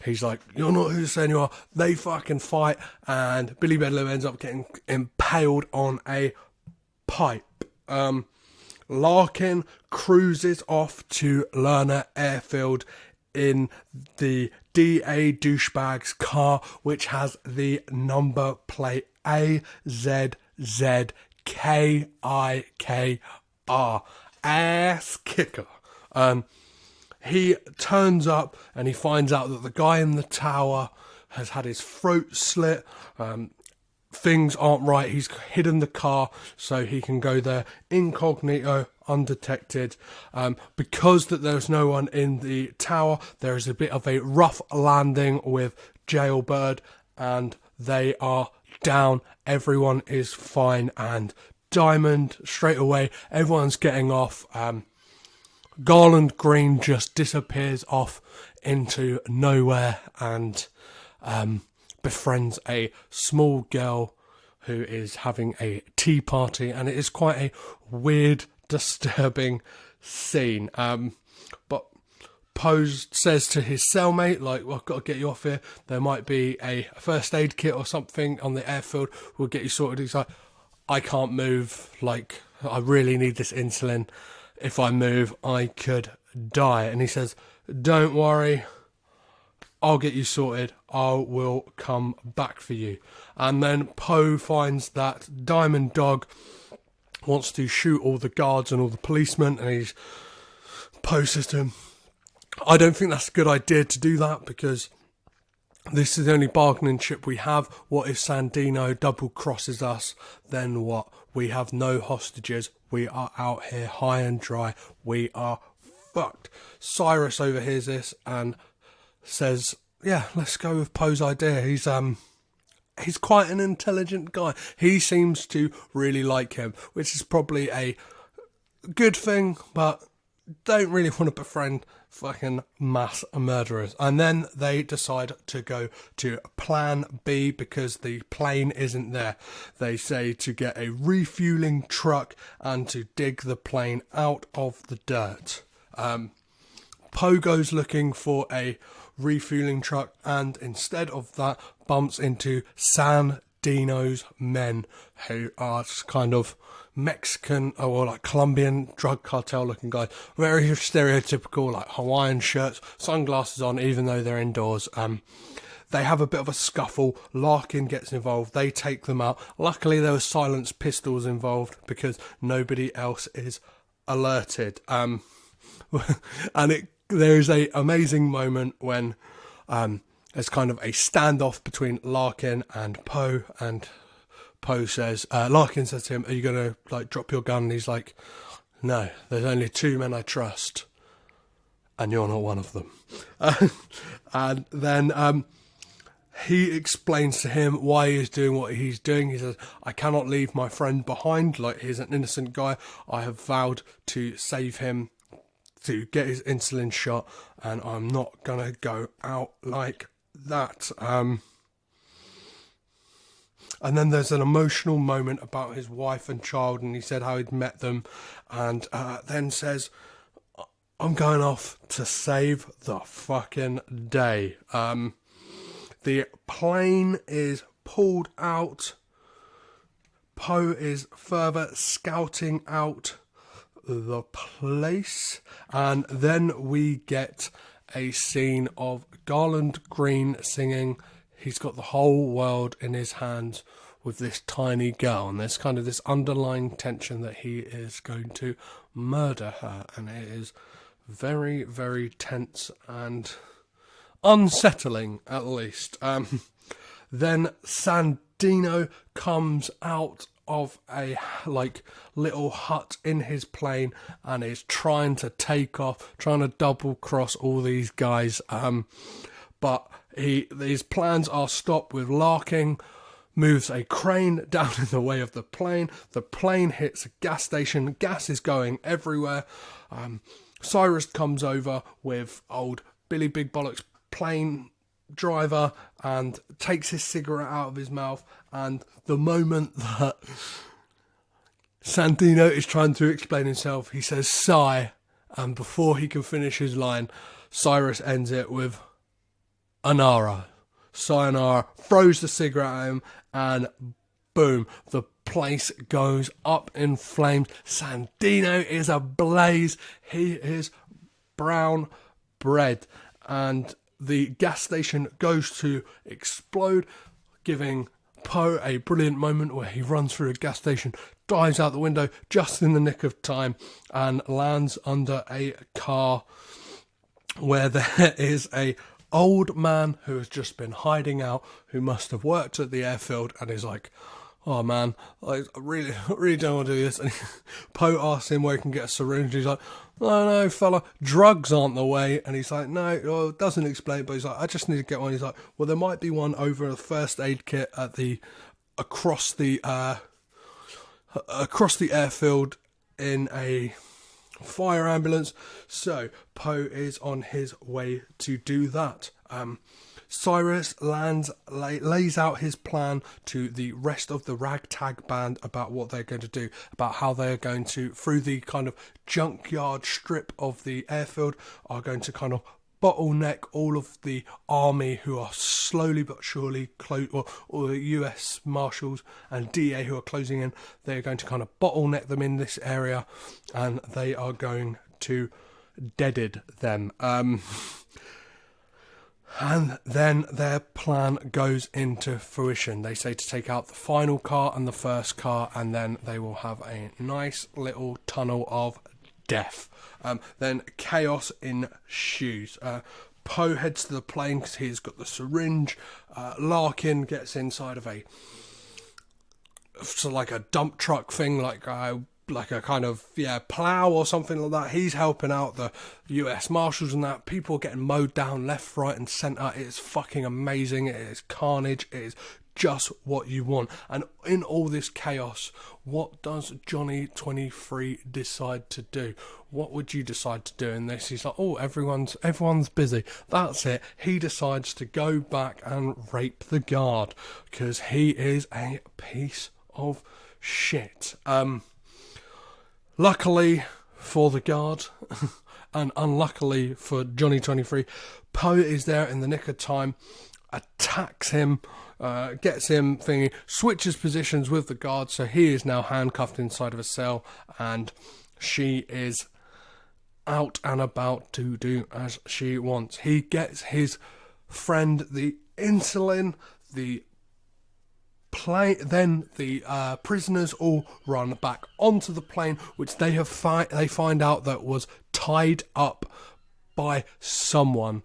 he's like, you're not who you say you are. They fucking fight, and Billy Bedlow ends up getting impaled on a pipe. Larkin cruises off to Lerner Airfield in the DA douchebag's car, which has the number plate AZZKIKR. Ass kicker. He turns up and he finds out that the guy in the tower has had his throat slit. Things aren't right. He's hidden the car so he can go there incognito, undetected. Because that there's no one in the tower, there is a bit of a rough landing with Jailbird, and they are down. Everyone is fine, and Diamond, straight away, everyone's getting off. Garland Green just disappears off into nowhere and befriends a small girl who is having a tea party, and it is quite a weird, disturbing scene. But Poe says to his cellmate, like, well, I've got to get you off here. There might be a first aid kit or something on the airfield. We'll get you sorted. He's like, I can't move. Like, I really need this insulin. If I move, I could die. And he says, don't worry. I'll get you sorted. I will come back for you. And then Poe finds that Diamond Dog wants to shoot all the guards and all the policemen, and Poe says to him, I don't think that's a good idea to do that, because this is the only bargaining chip we have. What if Sandino double crosses us? Then what? We have no hostages. We are out here high and dry. We are fucked. Cyrus overhears this and says, yeah, let's go with Poe's idea. He's quite an intelligent guy. He seems to really like him, which is probably a good thing, but don't really want to befriend fucking mass murderers. And then they decide to go to plan B because the plane isn't there. They say to get a refueling truck and to dig the plane out of the dirt. Poe goes looking for a refueling truck, and instead of that bumps into Sandino's men, who are just kind of Mexican or like Colombian drug cartel looking guys, very stereotypical, like Hawaiian shirts, sunglasses on, even though they're indoors. They have a bit of a scuffle. Larkin gets involved. They take them out. Luckily there were silenced pistols involved because nobody else is alerted. And there is a amazing moment when there's kind of a standoff between Larkin and Poe, and Poe says, Larkin says to him, are you going to like drop your gun? And he's like, no, there's only two men I trust, and you're not one of them. And then he explains to him why he's doing what he's doing. He says, I cannot leave my friend behind. Like, he's an innocent guy. I have vowed to save him, to get his insulin shot, and I'm not gonna go out like that. And then there's an emotional moment about his wife and child, and he said how he'd met them, and then says, I'm going off to save the fucking day. The plane is pulled out. Poe is further scouting out the place, and then we get a scene of Garland Green singing He's Got the Whole World in His Hands with this tiny girl, and there's kind of this underlying tension that he is going to murder her, and it is very, very tense and unsettling, at least. Then Sandino comes out of a like little hut in his plane and is trying to take off, trying to double cross all these guys, but his plans are stopped with Larkin moves a crane down in the way of the plane. The plane hits a gas station. Gas is going everywhere. Cyrus comes over with old Billy Big Bollocks plane driver and takes his cigarette out of his mouth, and the moment that Sandino is trying to explain himself, he says sigh, and before he can finish his line, Cyrus ends it with sayonara, throws the cigarette at him, and boom, the place goes up in flames. Sandino is ablaze. He is brown bread, and the gas station goes to explode, giving Poe a brilliant moment where he runs through a gas station, dives out the window just in the nick of time, and lands under a car where there is a old man who has just been hiding out, who must have worked at the airfield, and is like, oh man, I really don't want to do this. And Poe asks him where he can get a syringe. He's like, no, fella, drugs aren't the way. And he's like, no, well, it doesn't explain, but he's like, I just need to get one. He's like, well, there might be one over the first aid kit at across the airfield in a fire ambulance. So Poe is on his way to do that. Cyrus lays out his plan to the rest of the ragtag band about what they're going to do, about how they're going to, through the kind of junkyard strip of the airfield, are going to kind of bottleneck all of the army who are slowly but surely or the US Marshals and DA who are closing in. They're going to kind of bottleneck them in this area, and they are going to deaded them. And then their plan goes into fruition. They say to take out the final car and the first car, and then they will have a nice little tunnel of death. Then chaos ensues. Poe heads to the plane because he's got the syringe. Larkin gets inside of a dump truck thing, like a kind of plough or something like that. He's helping out the US Marshals and that. People are getting mowed down left, right and centre. It is fucking amazing. It is carnage. It is just what you want. And in all this chaos, what does Johnny 23 decide to do? What would you decide to do in this? He's like, oh, everyone's busy. That's it. He decides to go back and rape the guard because he is a piece of shit. Luckily for the guard, and unluckily for Johnny 23, Poe is there in the nick of time, attacks him, gets him thingy, switches positions with the guard, so he is now handcuffed inside of a cell, and she is out and about to do as she wants. He gets his friend the insulin, the then the prisoners all run back onto the plane, which they find out that was tied up by someone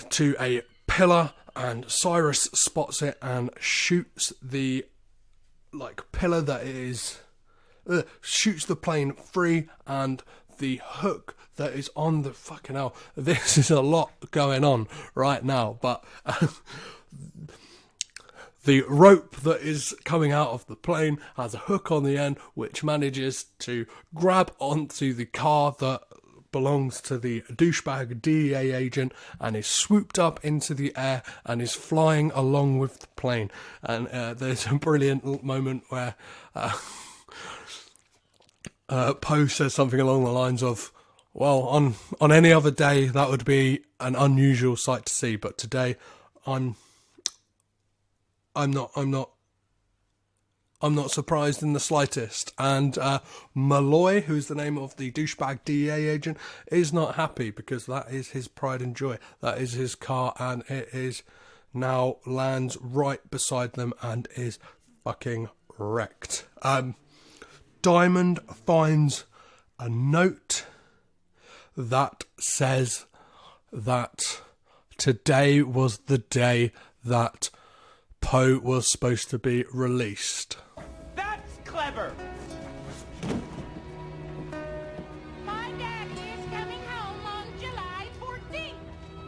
to a pillar, and Cyrus spots it and shoots the pillar that is shoots the plane free, and the hook that is on the fucking hell. This is a lot going on right now, but the rope that is coming out of the plane has a hook on the end, which manages to grab onto the car that belongs to the douchebag DEA agent, and is swooped up into the air and is flying along with the plane. And there's a brilliant moment where Poe says something along the lines of, well, on any other day that would be an unusual sight to see, but today I'm not surprised in the slightest. And Malloy, who's the name of the douchebag DEA agent, is not happy because that is his pride and joy. That is his car, and it is now lands right beside them and is fucking wrecked. Diamond finds a note that says that today was the day that Poe was supposed to be released. That's clever! My daddy is coming home on July 14th.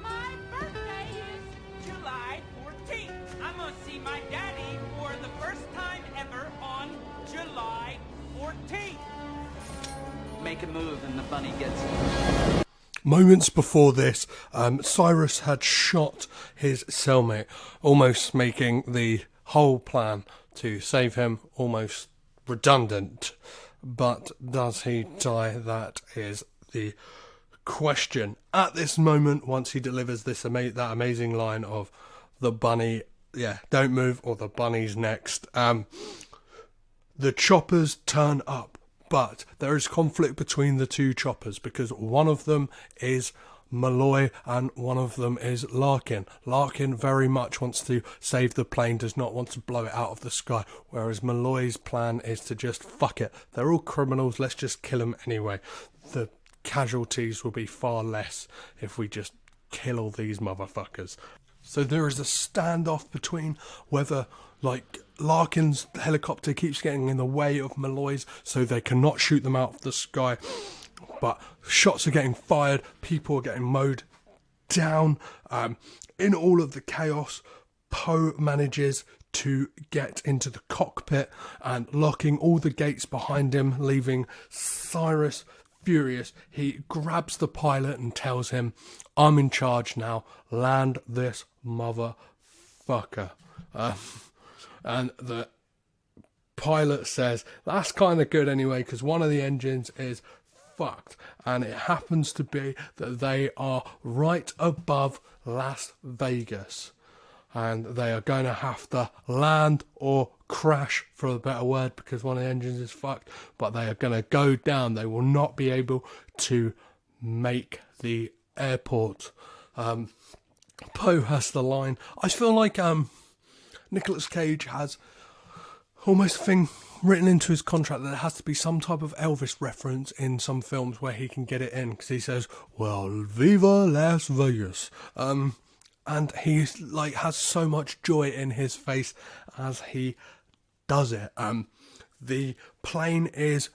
My birthday is July 14th. I'm gonna see my daddy for the first time ever on July 14th. Make a move and the bunny gets it. Moments before this, Cyrus had shot his cellmate, almost making the whole plan to save him almost redundant. But does he die? That is the question. At this moment, once he delivers that amazing line of the bunny, don't move or the bunny's next, the choppers turn up. But there is conflict between the two choppers because one of them is Malloy and one of them is Larkin. Larkin very much wants to save the plane, does not want to blow it out of the sky, whereas Malloy's plan is to just fuck it. They're all criminals, let's just kill them anyway. The casualties will be far less if we just kill all these motherfuckers. So there is a standoff between whether, like, Larkin's helicopter keeps getting in the way of Malloy's so they cannot shoot them out of the sky. But shots are getting fired, people are getting mowed down. In all of the chaos, Poe manages to get into the cockpit and locking all the gates behind him, leaving Cyrus furious. He grabs the pilot and tells him, I'm in charge now, land this motherfucker. And the pilot says, that's kind of good anyway, because one of the engines is fucked, and it happens to be that they are right above Las Vegas, and they are going to have to land or crash, for a better word, because one of the engines is fucked, but they are going to go down. They will not be able to make the airport. Poe has the line. I feel like Nicolas Cage has almost a thing written into his contract that there has to be some type of Elvis reference in some films where he can get it in, because he says, well, viva Las Vegas. And he like has so much joy in his face as he does it. The plane is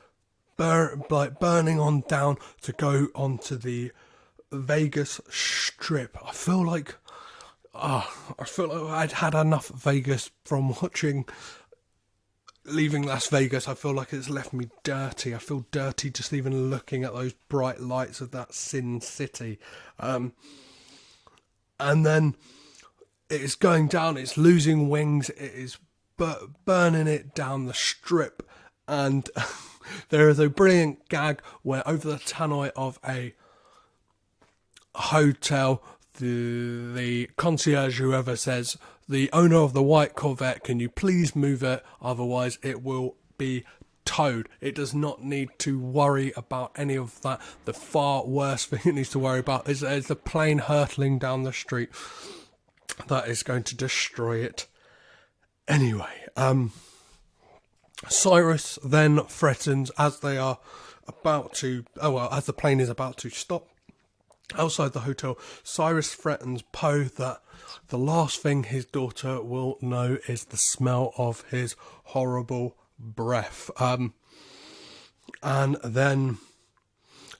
burning on down to go onto the Vegas Strip. I feel like I'd had enough Vegas from leaving Las Vegas. I feel like it's left me dirty. I feel dirty just even looking at those bright lights of that Sin City. And then it is going down, it's losing wings, it is burning it down the strip. And there is a brilliant gag where over the tannoy of a hotel, the concierge, whoever, says, the owner of the white Corvette, can you please move it, otherwise it will be towed. It does not need to worry about any of that. The far worse thing it needs to worry about is the plane hurtling down the street that is going to destroy it anyway. Cyrus then threatens, as they are about to, as the plane is about to stop outside the hotel, Cyrus threatens Poe that the last thing his daughter will know is the smell of his horrible breath. And then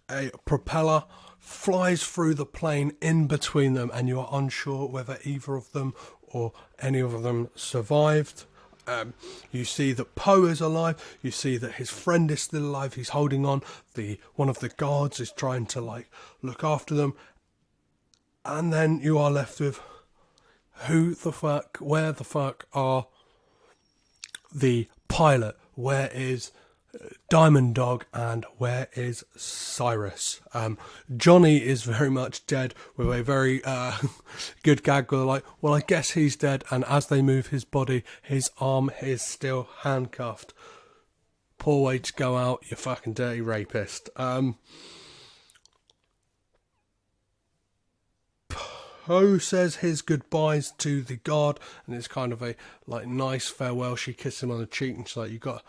a propeller flies through the plane in between them, and you are unsure whether either of them or any of them survived. You see that Poe is alive. You see that his friend is still alive. He's holding on. One of the guards is trying to look after them. And then you are left with where the fuck are the pilot? Where is Diamond Dog, and where is Cyrus? Johnny is very much dead, with a very good gag where well, I guess he's dead, and as they move his body, his arm is still handcuffed. Poor way to go out, you fucking dirty rapist. Poe says his goodbyes to the guard, and it's kind of a nice farewell. She kisses him on the cheek, and she's like, you got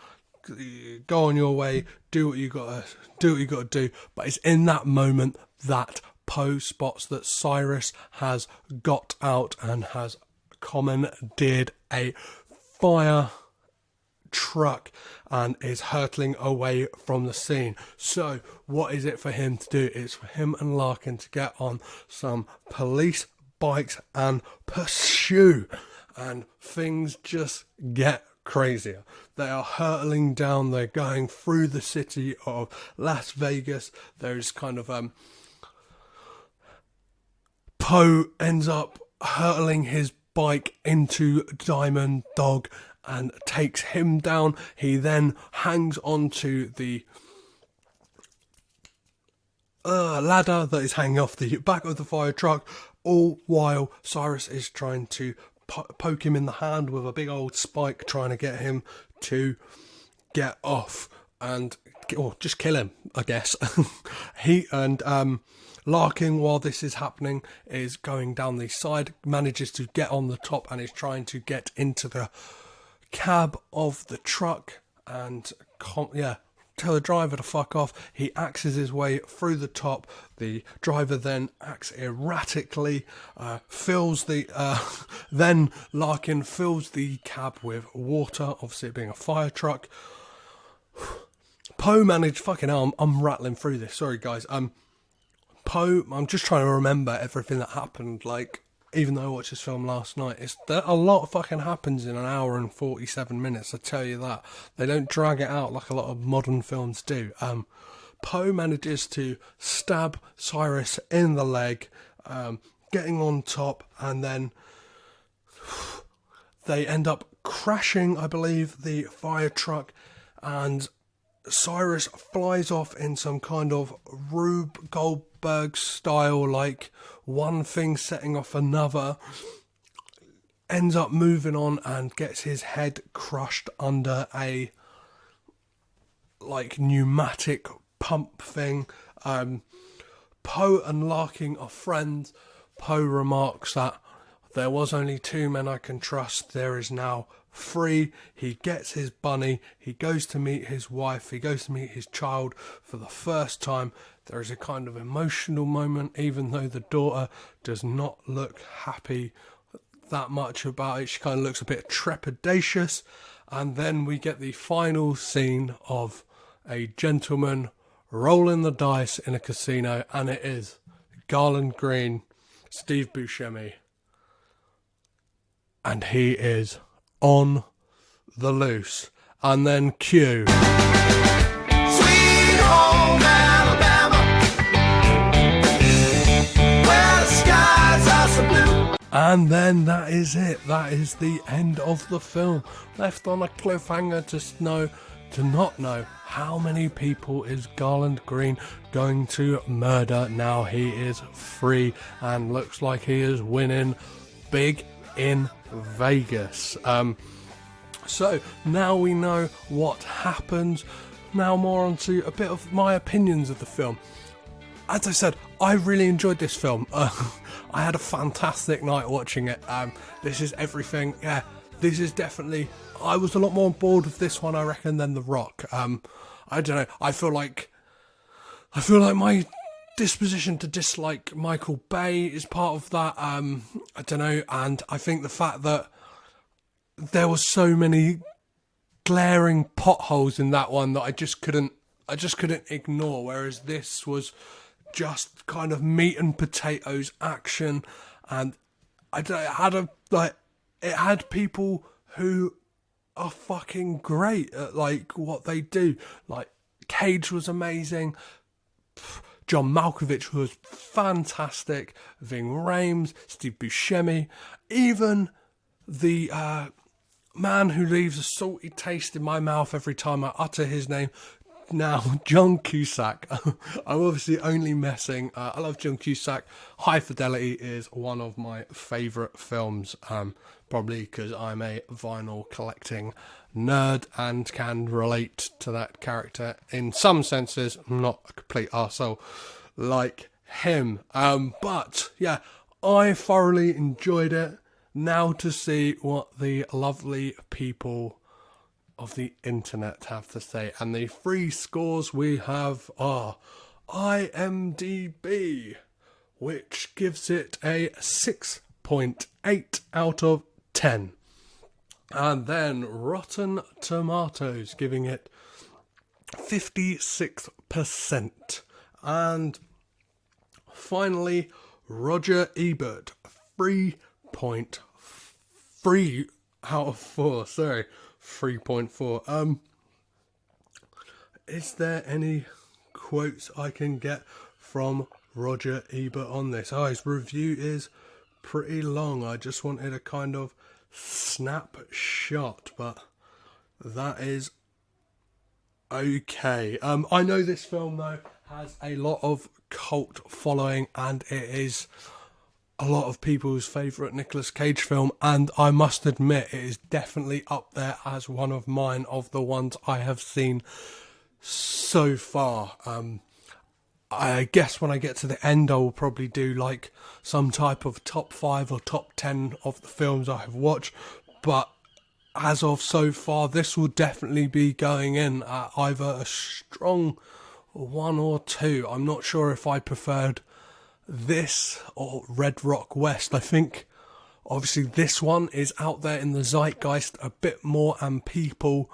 go on your way, do what you got to do. But it's in that moment that Poe spots that Cyrus has got out and has commandeered a fire truck and is hurtling away from the scene. So what is it for him to do? It's for him and Larkin to get on some police bikes and pursue, and things just get crazier. They are hurtling down, they're going through the city of Las Vegas. There's kind of Poe ends up hurtling his bike into Diamond Dog and takes him down. He then hangs onto the ladder that is hanging off the back of the fire truck, all while Cyrus is trying to poke him in the hand with a big old spike, trying to get him to get off and or just kill him, I guess. He and Larkin, while this is happening, is going down the side, manages to get on the top and is trying to get into the cab of the truck and tell the driver to fuck off. He axes his way through the top. The driver then acts erratically, then Larkin fills the cab with water, obviously it being a fire truck. Poe managed, fucking hell, I'm rattling through this, sorry guys. Poe, I'm just trying to remember everything that happened, like, even though I watched this film last night, a lot fucking happens in an hour and 47 minutes, I tell you that. They don't drag it out like a lot of modern films do. Poe manages to stab Cyrus in the leg, getting on top, and then they end up crashing, I believe, the fire truck, and Cyrus flies off in some kind of Rube Goldberg style, like one thing setting off another, ends up moving on and gets his head crushed under a like pneumatic pump thing. Poe and Larkin are friends. Poe remarks that there was only 2 men I can trust, there is now 3. He gets his bunny, he goes to meet his wife, he goes to meet his child for the first time. There is a kind of emotional moment, even though the daughter does not look happy that much about it. She kind of looks a bit trepidatious. And then we get the final scene of a gentleman rolling the dice in a casino, and it is Garland Green, Steve Buscemi, and he is on the loose. And then cue Sweet Home Alabama, where the skies are so blue. And then that is it. That is the end of the film. Left on a cliffhanger to not know how many people is Garland Green going to murder now he is free and looks like he is winning big in Vegas. So now we know what happens. Now more onto a bit of my opinions of the film. As I said, I really enjoyed this film. I had a fantastic night watching it. This is everything. Yeah, this is definitely. I was a lot more on board with this one, I reckon, than The Rock. I don't know. I feel like my disposition to dislike Michael Bay is part of that. I don't know, and I think the fact that there were so many glaring potholes in that one that I just couldn't ignore, whereas this was just kind of meat and potatoes action, and I don't know, it had people who are fucking great at like what they do. Like Cage was amazing, John Malkovich was fantastic, Ving Rhames, Steve Buscemi, even the man who leaves a salty taste in my mouth every time I utter his name now, John Cusack. I'm obviously only messing. I love John Cusack. High Fidelity is one of my favourite films, probably because I'm a vinyl collecting nerd and can relate to that character in some senses. I'm not a complete arsehole like him. But yeah, I thoroughly enjoyed it. Now to see what the lovely people of the internet have to say, and the 3 scores we have are IMDb, which gives it a 6.8 out of 10, and then Rotten Tomatoes giving it 56%, and finally Roger Ebert 3.3 out of 4. Sorry, 3.4. Is there any quotes I can get from Roger Ebert on this? His review is pretty long. I just wanted a kind of snapshot, but that is okay. I know this film though has a lot of cult following, and it is a lot of people's favourite Nicolas Cage film, and I must admit it is definitely up there as one of mine, of the ones I have seen so far. I guess when I get to the end I will probably do like some type of top 5 or top 10 of the films I have watched, but as of so far this will definitely be going in at either a strong 1 or 2. I'm not sure if I preferred this or Red Rock West. I think obviously this one is out there in the zeitgeist a bit more, and people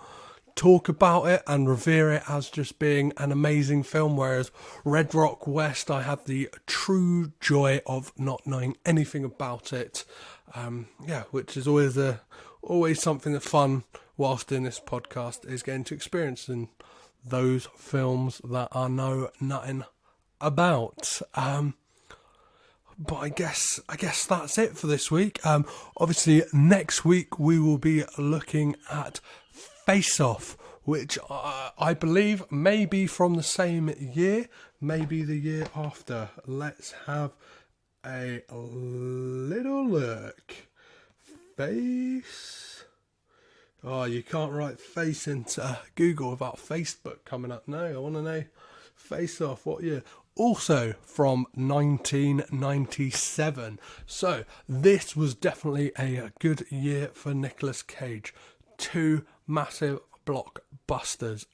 talk about it and revere it as just being an amazing film, whereas Red Rock West, I had the true joy of not knowing anything about it. Which is always something that's fun whilst doing this podcast, is getting to experience in those films that I know nothing about. But I guess that's it for this week. Obviously, next week we will be looking at Face Off, which I believe may be from the same year, maybe the year after. Let's have a little look. Face. Oh, you can't write face into Google without Facebook coming up. No, I want to know Face Off, what year? Also from 1997. So this was definitely a good year for Nicolas Cage. 2 massive blockbusters.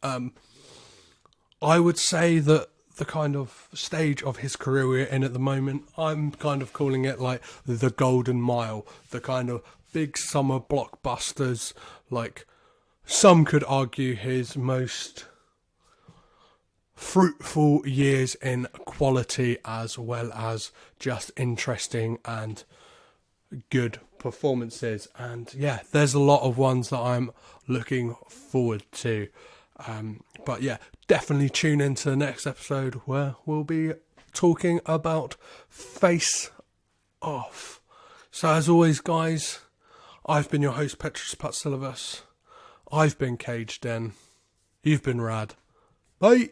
I would say that the kind of stage of his career we're in at the moment, I'm kind of calling it like the golden mile, the kind of big summer blockbusters. Like, some could argue his most fruitful years in quality as well as just interesting and good performances. And yeah, there's a lot of ones that I'm looking forward to. But yeah, definitely tune into the next episode where we'll be talking about Face Off. So as always, guys, I've been your host, Petrus Patsilivus. I've been Cage Den. You've been rad. Bye.